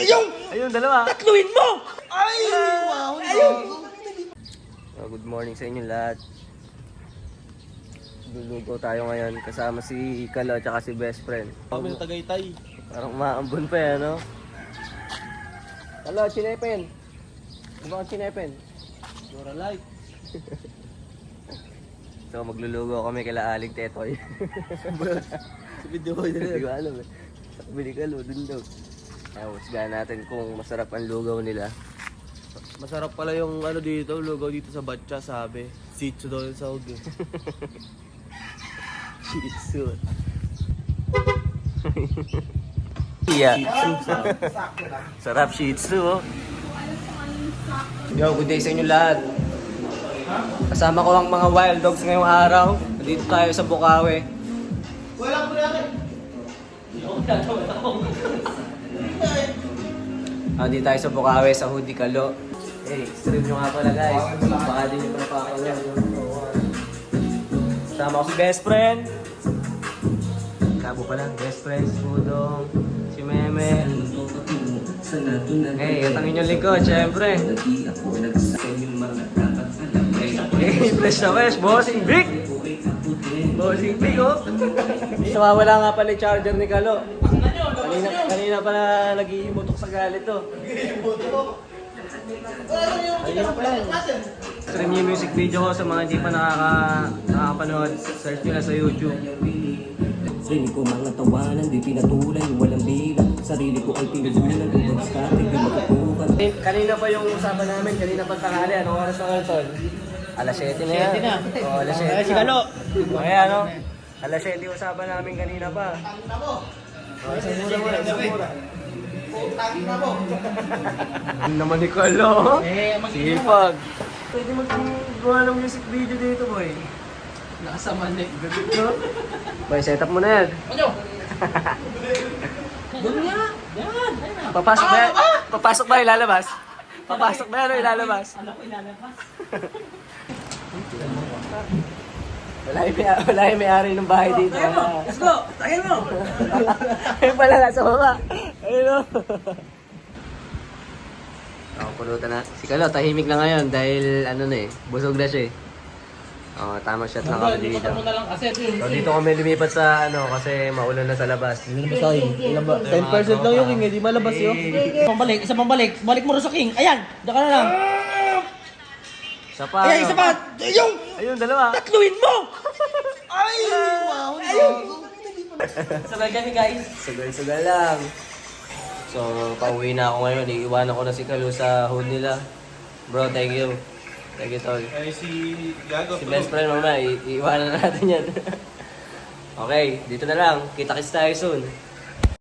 Ayun, dalawa. Tatluin mo! Ay! Wow! Ayun! Good morning sa inyo lahat. Lulugo tayo ngayon kasama si Kalo at si best friend. Kami na Tagaytay. Parang umaambon pa yan, no? Kalo, chinepin. Ano ba ang chinepin? Dora Light. So maglulugo kami kila Aling Tetoy. Sa video ko Hindi yun. ko alam eh. Sabi ni Kalo, dun daw. Kaya husgahan natin kung masarap ang lugaw nila. Masarap pala yung ano dito, lugaw dito sa Batcha, sabi. Sitsu daw yung sahog eh. Shih Tzu. Yeah. Sarap Shih Tzu, oh. Yo, good day sa inyo lahat. Kasama ko ang mga wild dogs ngayong araw. Dito tayo sa Bukawi. Wala po natin. Dito tayo sa Bukawi, sa Hudi Kalo. Hey, stream nyo nga pala guys. Baka din yung napakalaw. Kasama ko si best friend. Kabo pala, best friend, si Budong, si Meme. Hey, at ang inyong lingkod, syempre. Hey, fresh na fresh, Bossing Big! Bossing Big, oh! Nawawala nga pala yung charger ni Kalo. Kanina pala nag-iimutok sa galit, oh. Ayun pa yan. Stream yung music video ko sa mga hindi pa nakakapanood. Search nyo na sa YouTube. Sarili ko mga tawanan, di pinatulan, walang bilang. Sarili ko ay pinugulan, upang static, di matutukan. Kanina pa yung usapan namin, kanina pa tanghali. Anong oras na ngayon, Tol? Alas 7 na yan. 7 na. Oo, alas 7 na. Si Kalo. Okay, ano? Alas 7 yung usapan namin kanina pa. Isang mura. Ano naman ni Kalo? Sipag. Pwede mag-gawa ng music video dito, boy. Nakasaman eh. Boy, set up mo na yan. Ano? Doon nga. Yan. Papasok ba yan? Papasok ba ilalabas? Papasok ba yan o ilalabas? Ano ko ilalabas? Wala yung may-ari ng bahay dito. Let's go! Tayo mo! Ayun pala, nasa baba. Ayun o. Pulutan na. Si Kalo, tahimik na ngayon dahil ano na eh, busog na siya eh. Tamang shot lang kami dito. So dito kami lumipat sa ano kasi maulan na sa labas. 10% lang yung king, hindi malabas yun. Isa pang balik. Balik mo rin sa king. Ayan! Diyan ka na lang. Isa pa. Ayan, isa pa! Ayun, dalawa. Tatluin mo! Ay! Wow! Ayun! Sabay kami guys. Sugal-sugal lang. So, pauwi na ako ngayon. Iiwanan ko na si Kalo sa hood nila. Bro, thank you. Thank you, Tol. Si Gago. Si best friend mamaya, iiwanan na natin yan. Okay, dito na lang. Kita-kits tayo soon.